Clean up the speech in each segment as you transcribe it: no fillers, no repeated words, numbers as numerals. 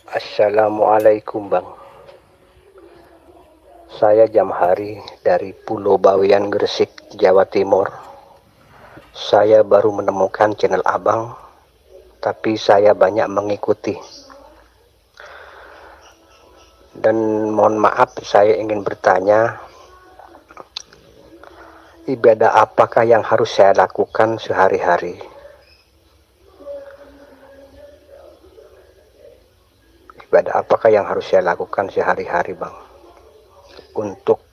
Assalamualaikum Bang. Saya Jamhari dari Pulau Bawean, Gresik, Jawa Timur. Saya baru menemukan channel Abang, tapi saya banyak mengikuti. Dan mohon maaf, saya ingin bertanya, ibadah apakah yang harus saya lakukan sehari-hari? Ibadah apakah yang harus saya lakukan sehari-hari, Bang? Untuk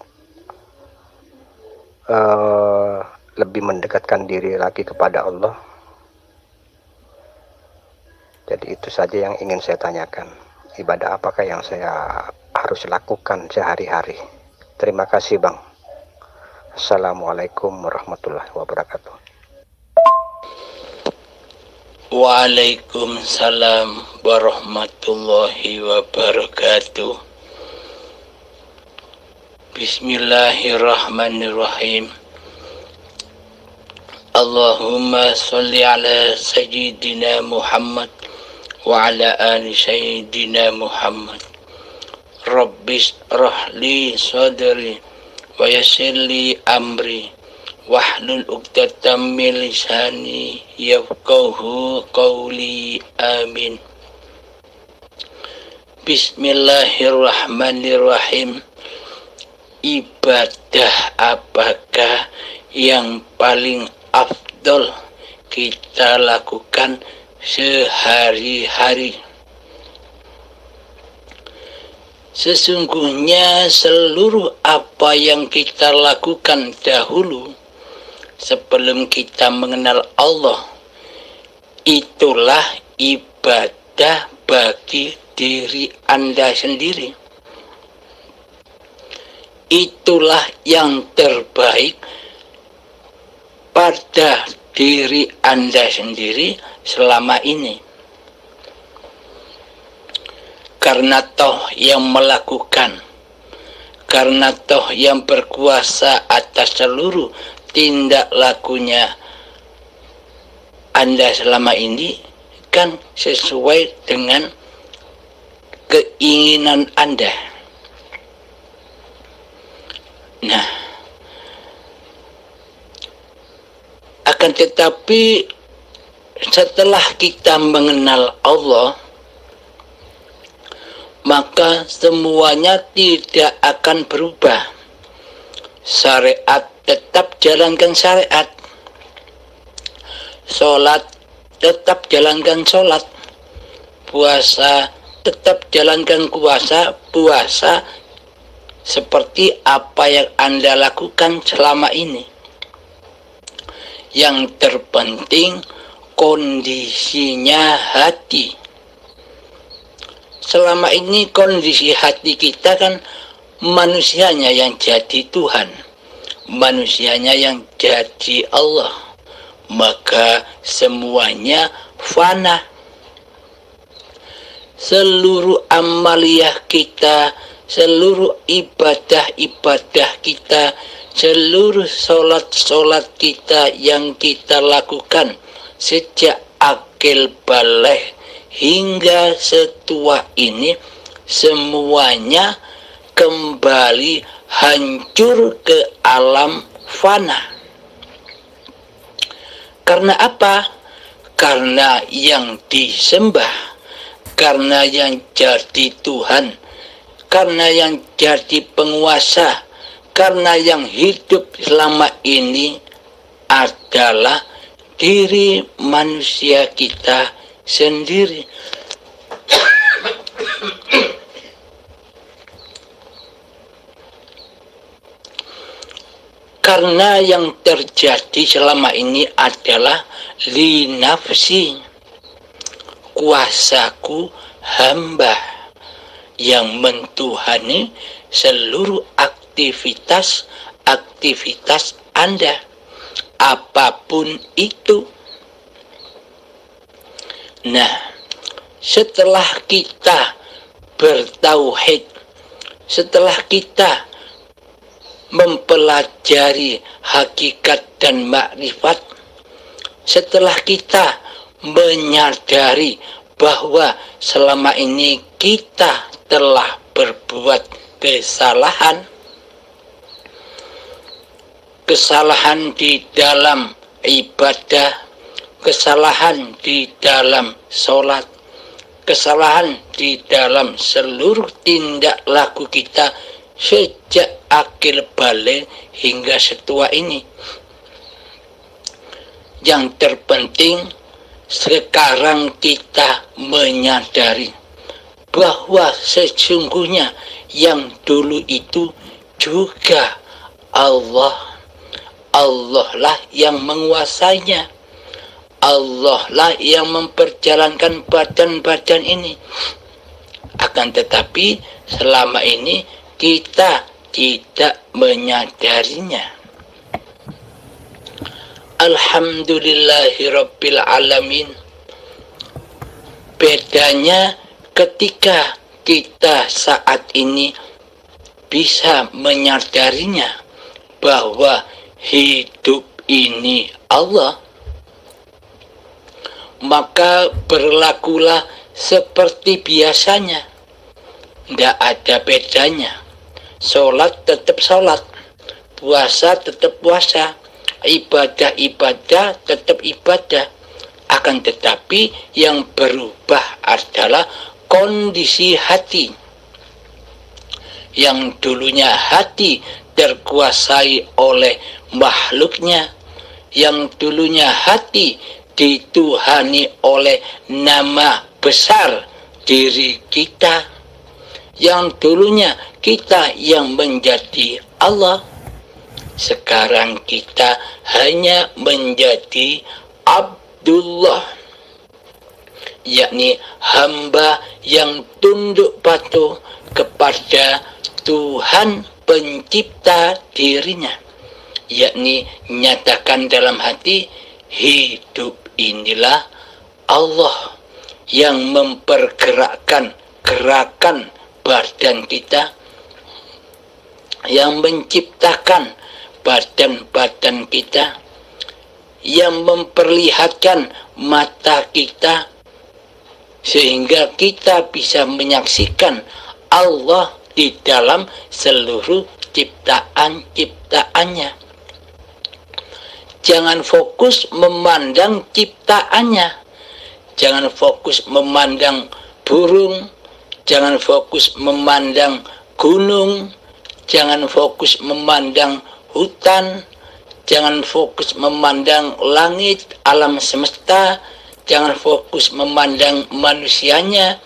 lebih mendekatkan diri lagi kepada Allah. Jadi itu saja yang ingin saya tanyakan. Ibadah apakah yang saya harus lakukan sehari-hari? Terima kasih Bang. Assalamualaikum warahmatullahi wabarakatuh. Waalaikumsalam warahmatullahi wabarakatuh. Bismillahirrahmanirrahim. Allahumma salli ala Sayyidina Muhammad wa ala ali Sayyidina Muhammad. Rabbis rahli sadri wa yassirli amri wahlul 'uqdatam min lisani yafqahu qawli. Amin. Bismillahirrahmanirrahim. Ibadah apakah yang paling afdol kita lakukan sehari-hari? Sesungguhnya seluruh apa yang kita lakukan dahulu sebelum kita mengenal Allah, itulah ibadah bagi diri Anda sendiri. Itulah yang terbaik pada diri Anda sendiri selama ini. Karena toh yang melakukan, karena toh yang berkuasa atas seluruh tindak lakunya Anda selama ini kan sesuai dengan keinginan Anda. Nah, akan tetapi setelah kita mengenal Allah, maka semuanya tidak akan berubah. Syariat tetap jalankan syariat, sholat tetap jalankan sholat, puasa tetap jalankan puasa seperti apa yang Anda lakukan selama ini. Yang terpenting kondisinya hati. Selama ini kondisi hati kita kan manusianya yang jadi Tuhan, manusianya yang jadi Allah, maka semuanya fana. Seluruh amaliyah kita, seluruh ibadah-ibadah kita, seluruh sholat-sholat kita yang kita lakukan sejak akil baligh hingga setua ini, semuanya kembali hancur ke alam fana. Karena apa? Karena yang disembah, karena yang jadi Tuhan, karena yang jadi penguasa, karena yang hidup selama ini adalah diri manusia kita sendiri. Karena yang terjadi selama ini adalah li nafsi, kuasaku hamba, yang mentuhani seluruh aktivitas Anda, apapun itu. Nah, setelah kita bertauhid, setelah kita mempelajari hakikat dan makrifat, setelah kita menyadari bahwa selama ini kita telah berbuat kesalahan di dalam ibadah, kesalahan di dalam sholat, kesalahan di dalam seluruh tindak laku kita sejak akil balik hingga setua ini. Yang terpenting sekarang kita menyadari bahwa sesungguhnya yang dulu itu juga Allah lah yang menguasainya. Allah lah yang memperjalankan badan-badan ini. Akan tetapi selama ini kita tidak menyadarinya. Alhamdulillahirabbil alamin. Bedanya ketika kita saat ini bisa menyadarinya bahwa hidup ini Allah, maka berlakulah seperti biasanya, tidak ada bedanya. Sholat tetap sholat, puasa tetap puasa, ibadah tetap ibadah. Akan tetapi yang berubah adalah kondisi hati. Yang dulunya hati terkuasai oleh makhluknya, yang dulunya hati dituhani oleh nama besar diri kita, yang dulunya kita yang menjadi Allah, sekarang kita hanya menjadi Abdullah, yakni hamba yang tunduk patuh kepada Tuhan pencipta dirinya, yakni nyatakan dalam hati, hidup inilah Allah yang mempergerakkan gerakan badan kita, yang menciptakan badan-badan kita, yang memperlihatkan mata kita sehingga kita bisa menyaksikan Allah di dalam seluruh ciptaan-ciptaannya. Jangan fokus memandang ciptaannya, jangan fokus memandang burung, jangan fokus memandang gunung, jangan fokus memandang hutan, jangan fokus memandang langit, alam semesta, jangan fokus memandang manusianya,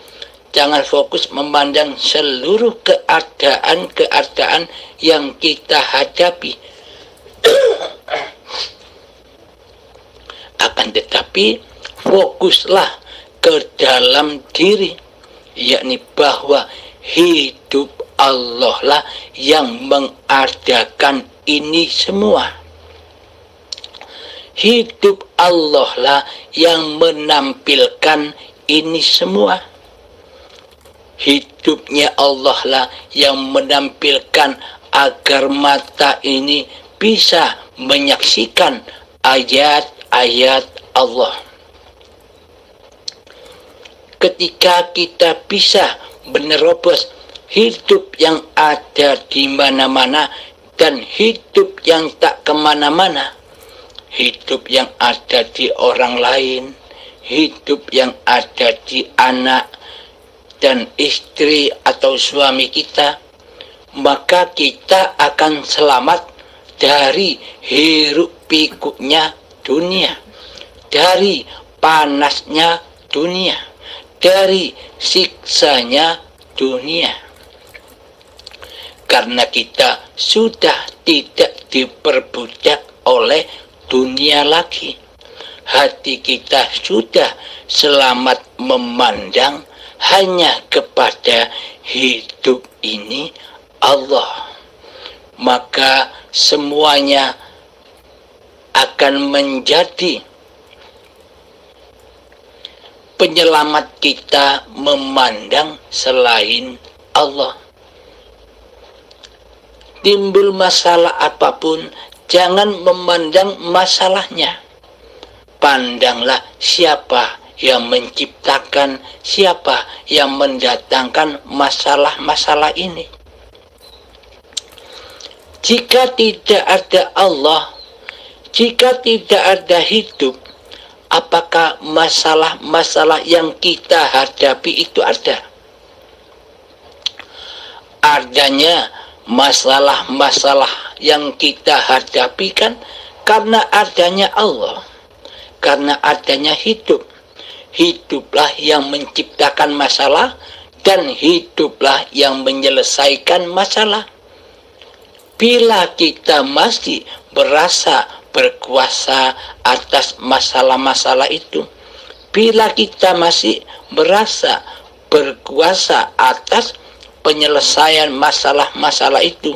jangan fokus memandang seluruh keadaan-keadaan yang kita hadapi. Akan tetapi fokuslah ke dalam diri, yakni bahwa hidup Allah lah yang mengadakan ini semua. Hidup Allah lah yang menampilkan ini semua. Hidupnya Allah lah yang menampilkan agar mata ini bisa menyaksikan ayat-ayat Allah. Ketika kita bisa menerobos hidup yang ada di mana-mana dan hidup yang tak kemana-mana, hidup yang ada di orang lain, hidup yang ada di anak dan istri atau suami kita, maka kita akan selamat dari hiruk pikuknya dunia, dari panasnya dunia, dari siksanya dunia. Karena kita sudah tidak diperbudak oleh dunia lagi. Hati kita sudah selamat memandang hanya kepada hidup ini Allah. Maka semuanya akan menjadi penyelamat kita memandang selain Allah. Timbul masalah apapun, jangan memandang masalahnya. Pandanglah siapa yang menciptakan, siapa yang mendatangkan masalah-masalah ini. Jika tidak ada Allah, jika tidak ada hidup, apakah masalah-masalah yang kita hadapi itu ada? Adanya masalah-masalah yang kita hadapi kan karena adanya Allah, karena adanya hidup. Hiduplah yang menciptakan masalah dan hiduplah yang menyelesaikan masalah. Bila kita masih berasa berkuasa atas masalah-masalah itu, bila kita masih merasa berkuasa atas penyelesaian masalah-masalah itu,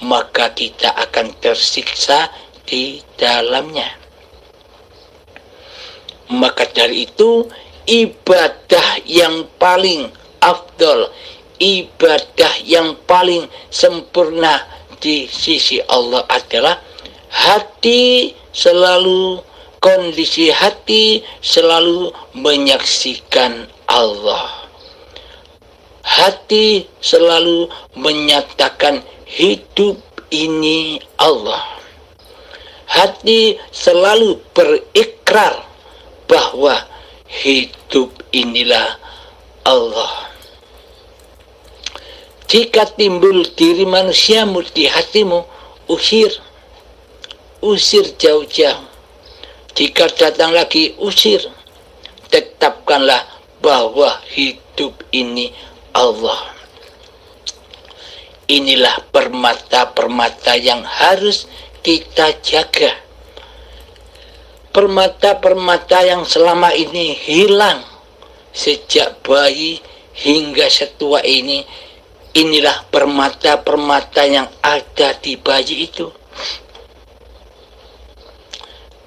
maka kita akan tersiksa di dalamnya. Maka dari itu, ibadah yang paling afdol, ibadah yang paling sempurna di sisi Allah adalah kondisi hati selalu menyaksikan Allah. Hati selalu menyatakan hidup ini Allah. Hati selalu berikrar bahwa hidup inilah Allah. Jika timbul diri manusiamu di hatimu, usir jauh-jauh. Jika datang lagi, usir. Tetapkanlah bahwa hidup ini Allah. Inilah permata-permata yang harus kita jaga. Permata-permata yang selama ini hilang sejak bayi hingga setua ini, inilah permata-permata yang ada di bayi itu.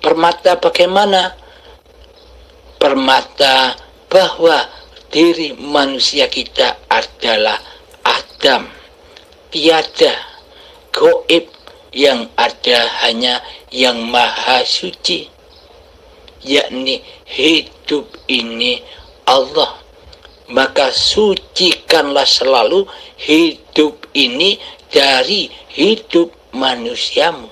Permata bagaimana? Permata bahwa diri manusia kita adalah Adam, tiada gaib, yang ada hanya yang maha suci, yakni hidup ini Allah. Maka sucikanlah selalu hidup ini dari hidup manusiamu.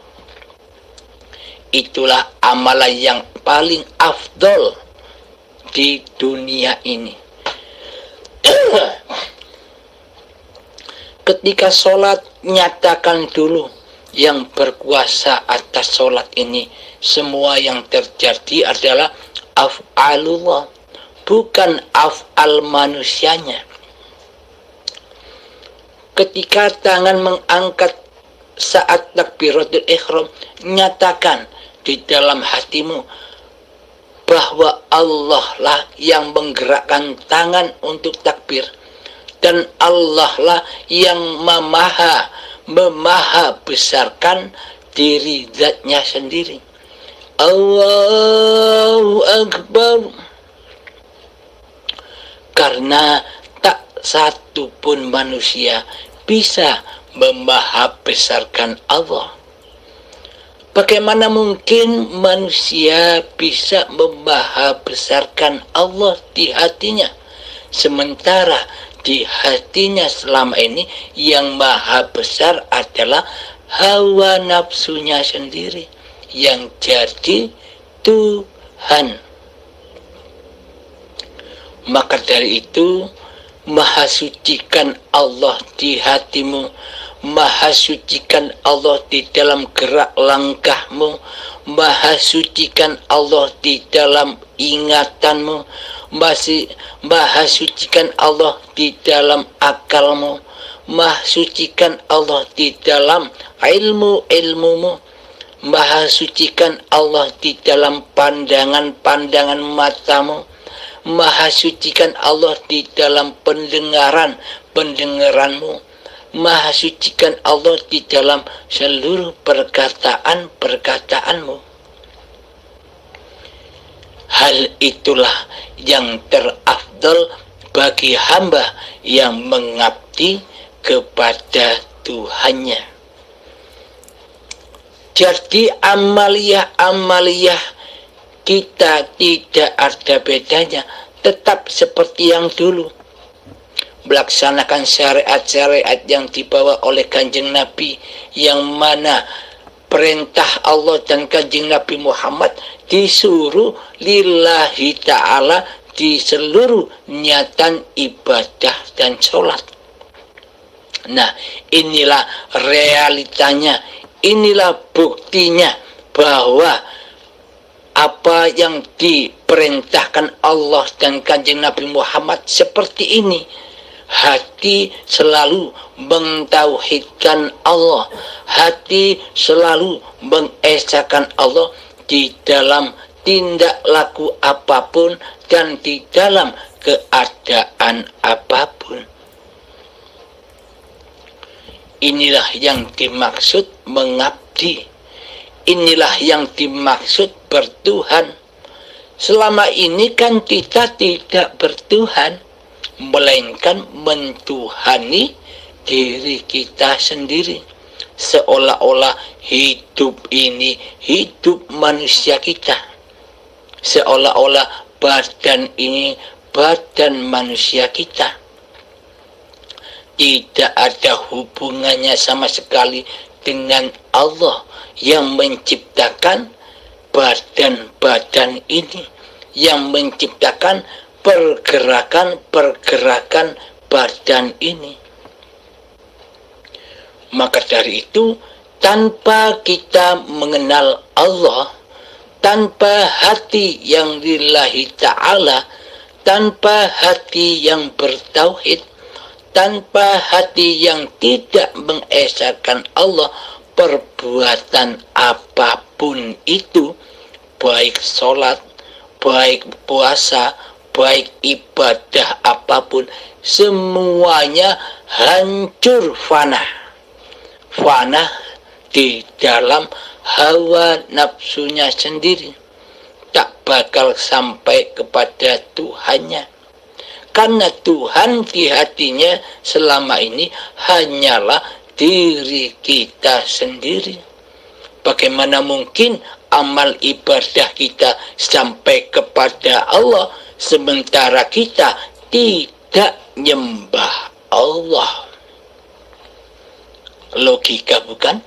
Itulah amalan yang paling afdol di dunia ini. Ketika sholat, nyatakan dulu yang berkuasa atas sholat ini. Semua yang terjadi adalah af'alullah, bukan af'al manusianya. Ketika tangan mengangkat saat takbiratul ihram, nyatakan di dalam hatimu bahwa Allah lah yang menggerakkan tangan untuk takbir, dan Allah lah yang memaha besarkan diri zatnya sendiri. Allahu Akbar. Karena tak satu pun manusia bisa memaha besarkan Allah. Bagaimana mungkin manusia bisa memaha besarkan Allah di hatinya, sementara di hatinya selama ini yang maha besar adalah hawa nafsunya sendiri yang jadi Tuhan. Maka dari itu, maha sucikan Allah di hatimu, maha sucikan Allah di dalam gerak langkahmu, maha sucikan Allah di dalam ingatanmu, maha sucikan Allah di dalam akalmu, maha sucikan Allah di dalam ilmumu, maha sucikan Allah di dalam pandangan-pandangan matamu, maha sucikan Allah di dalam pendengaranmu, maha sucikan Allah di dalam seluruh perkataanmu. Hal itulah yang terafdal bagi hamba yang mengabdi kepada Tuhannya. Jadi amaliyah kita tidak ada bedanya, tetap seperti yang dulu. Melaksanakan syariat-syariat yang dibawa oleh Kanjeng Nabi, yang mana perintah Allah dan Kanjeng Nabi Muhammad disuruh lillahi ta'ala di seluruh niatan ibadah dan sholat. Nah, inilah realitanya, inilah buktinya bahwa apa yang diperintahkan Allah dan Kanjeng Nabi Muhammad seperti ini. Hati selalu mentauhidkan Allah, hati selalu mengesahkan Allah di dalam tindak laku apapun dan di dalam keadaan apapun. Inilah yang dimaksud mengabdi, inilah yang dimaksud bertuhan. Selama ini kan kita tidak bertuhan, melainkan mentuhani diri kita sendiri. Seolah-olah hidup ini hidup manusia kita, seolah-olah badan ini badan manusia kita. Tidak ada hubungannya sama sekali dengan Allah yang menciptakan badan-badan ini, yang menciptakan pergerakan-pergerakan badan ini. Maka dari itu, tanpa kita mengenal Allah, tanpa hati yang lillahi ta'ala, tanpa hati yang bertauhid, tanpa hati yang tidak mengesahkan Allah, perbuatan apapun itu, baik sholat, baik puasa, baik ibadah apapun, semuanya hancur fana. Fana di dalam hawa nafsunya sendiri, tak bakal sampai kepada Tuhannya. Karena Tuhan di hatinya selama ini hanyalah diri kita sendiri. Bagaimana mungkin amal ibadah kita sampai kepada Allah sementara kita tidak nyembah Allah? Logika bukan?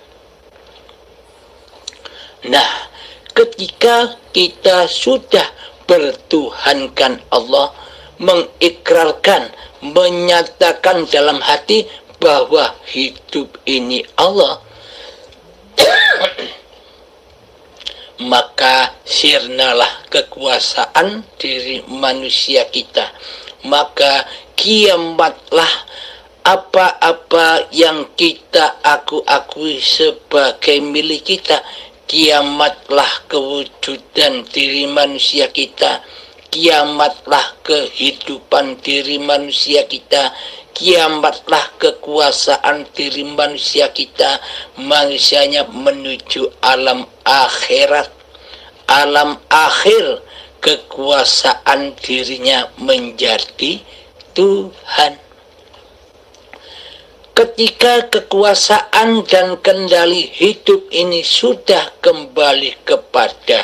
Nah, ketika kita sudah bertuhankan Allah, mengikrarkan, menyatakan dalam hati bahwa hidup ini Allah, maka sirnalah kekuasaan diri manusia kita. Maka kiamatlah apa-apa yang kita akui sebagai milik kita. Kiamatlah kewujudan diri manusia kita. Kiamatlah kehidupan diri manusia kita. Kiamatlah kekuasaan diri manusia kita. Manusianya menuju alam akhirat. Alam akhir, kekuasaan dirinya menjadi Tuhan. Ketika kekuasaan dan kendali hidup ini sudah kembali kepada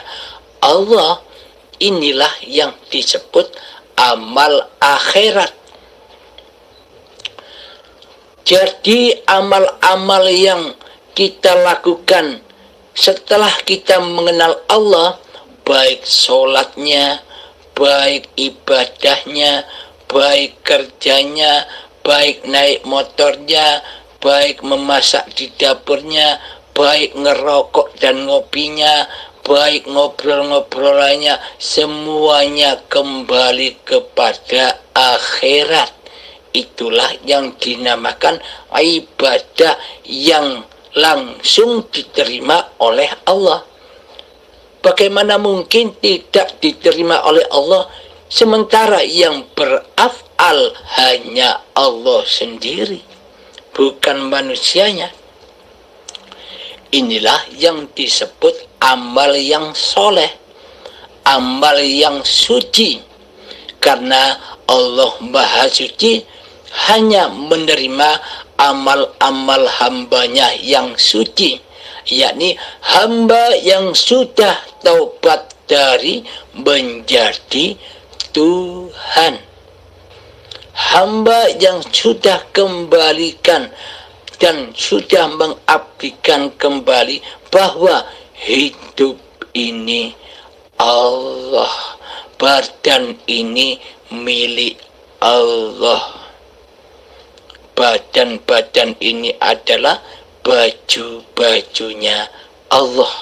Allah, inilah yang disebut amal akhirat. Jadi amal-amal yang kita lakukan setelah kita mengenal Allah, baik sholatnya, baik ibadahnya, baik kerjanya, baik naik motornya, baik memasak di dapurnya, baik ngerokok dan ngopinya, baik ngobrol-ngobrolannya, semuanya kembali kepada akhirat. Itulah yang dinamakan ibadah yang langsung diterima oleh Allah. Bagaimana mungkin tidak diterima oleh Allah, sementara yang beraf'al hanya Allah sendiri, bukan manusianya. Inilah yang disebut amal yang soleh, amal yang suci. Karena Allah Maha Suci hanya menerima amal-amal hambanya yang suci, yakni hamba yang sudah taubat dari menjadi Tuhan. Hamba yang sudah kembalikan dan sudah mengabdikan kembali bahwa hidup ini Allah, badan ini milik Allah, badan-badan ini adalah baju-bajunya Allah.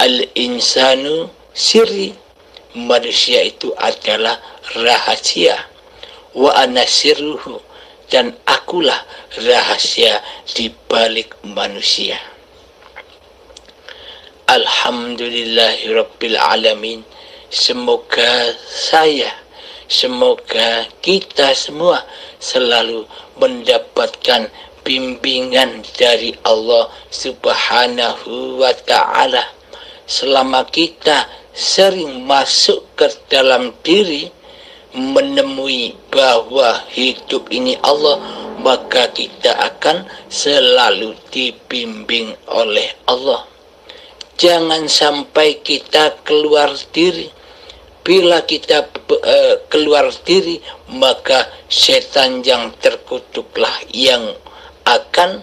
Al-insanu sirri, manusia itu adalah rahasia. Wa ana sirruhu, dan akulah rahasia di balik manusia. Alhamdulillahirabbil alamin. Semoga kita semua selalu mendapatkan bimbingan dari Allah Subhanahu wa ta'ala. Selama kita sering masuk ke dalam diri, menemui bahwa hidup ini Allah, maka kita akan selalu dibimbing oleh Allah. Jangan sampai kita keluar diri. Bila kita keluar diri, maka setan yang terkutuklah yang akan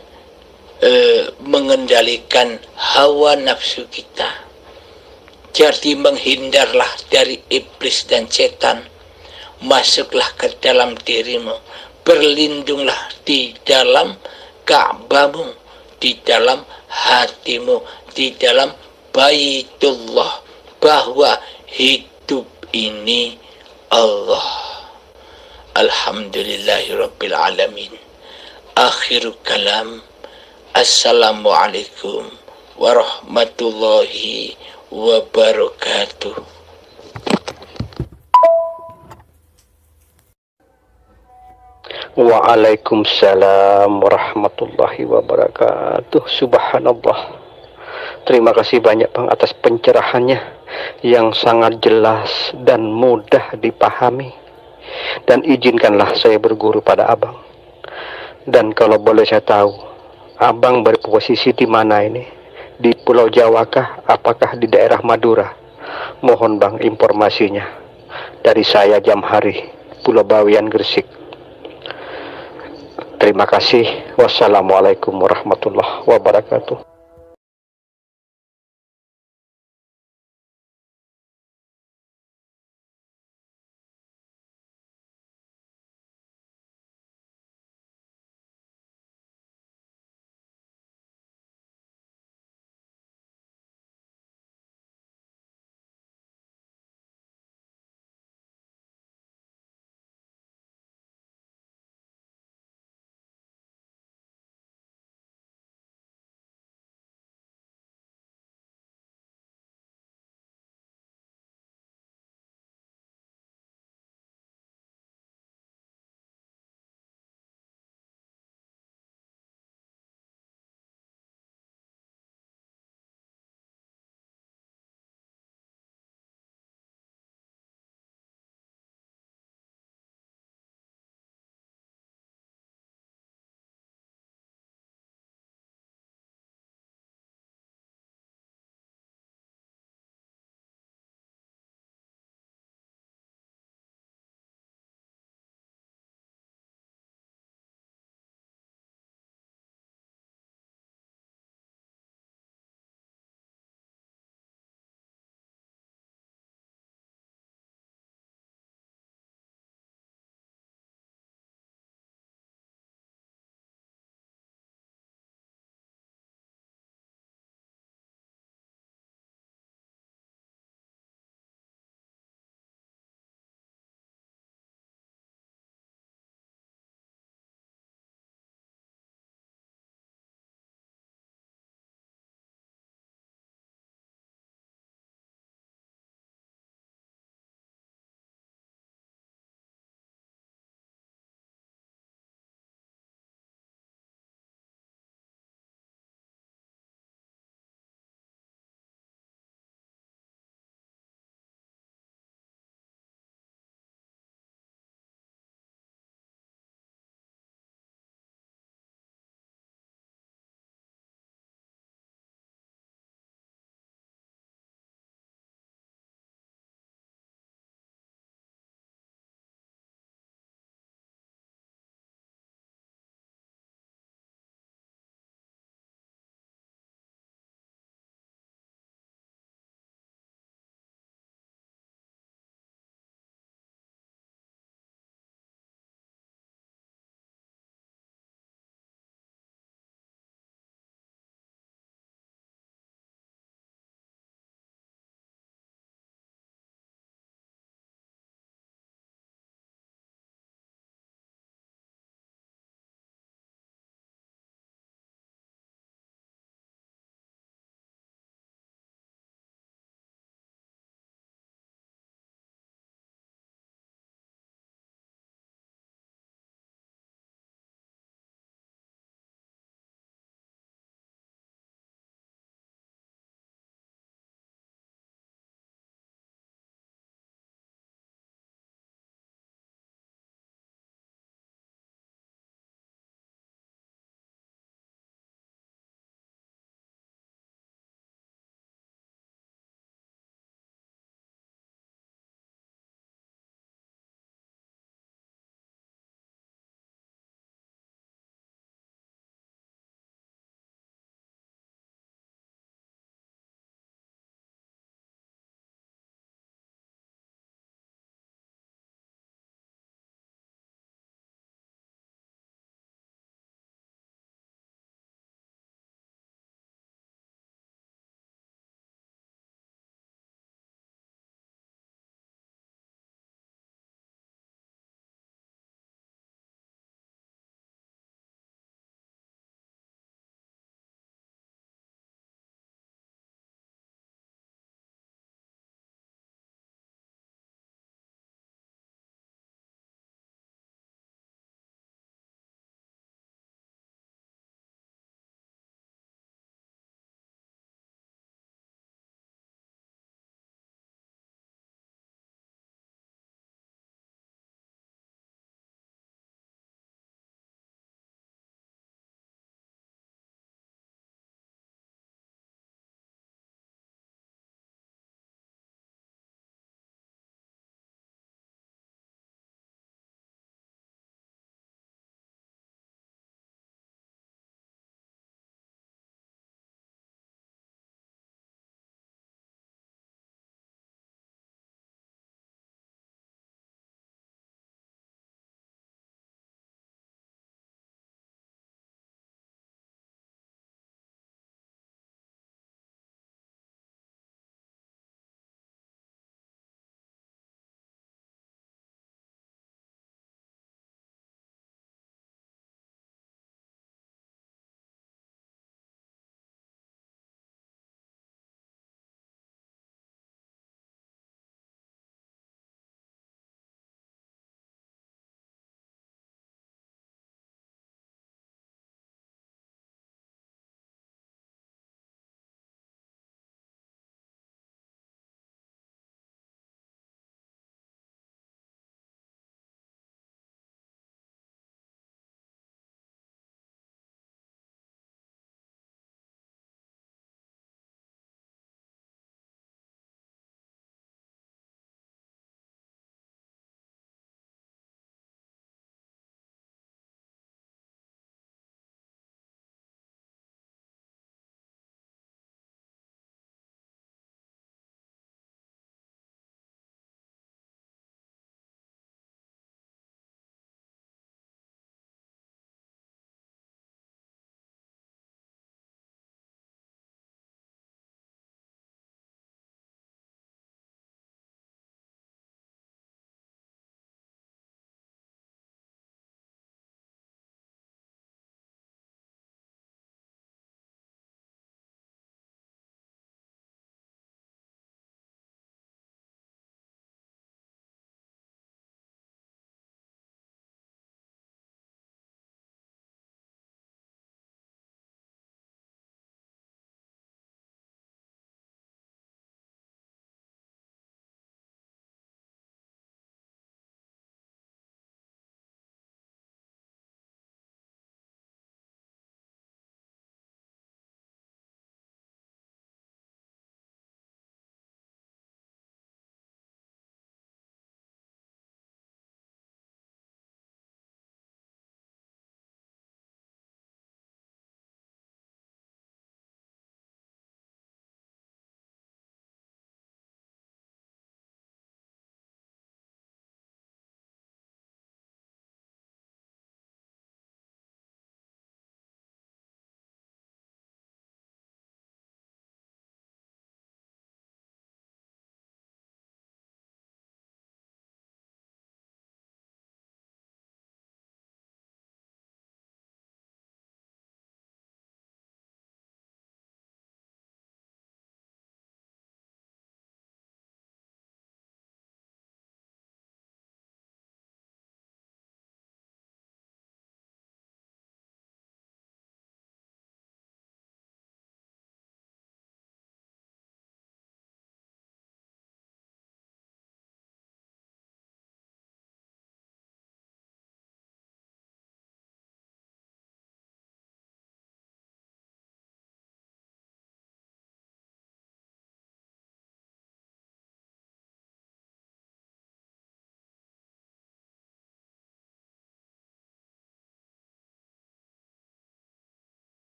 mengendalikan hawa nafsu kita. Jadi menghindarlah dari iblis dan setan. Masuklah ke dalam dirimu, berlindunglah di dalam Ka'bahmu, di dalam hatimu, di dalam Baitullah, bahwa hidup ini Allah. Alhamdulillahirabbil alamin. Akhirul kalam. Assalamualaikum warahmatullahi wabarakatuh. Waalaikumsalam warahmatullahi wabarakatuh. Subhanallah. Terima kasih banyak Bang atas pencerahannya yang sangat jelas dan mudah dipahami. Dan izinkanlah saya berguru pada Abang. Dan kalau boleh saya tahu, Abang berposisi di mana ini? Di Pulau Jawa kah? Apakah di daerah Madura? Mohon Bang informasinya. Dari saya Jamhari, Pulau Bawean, Gresik. Terima kasih. Wassalamualaikum warahmatullahi wabarakatuh.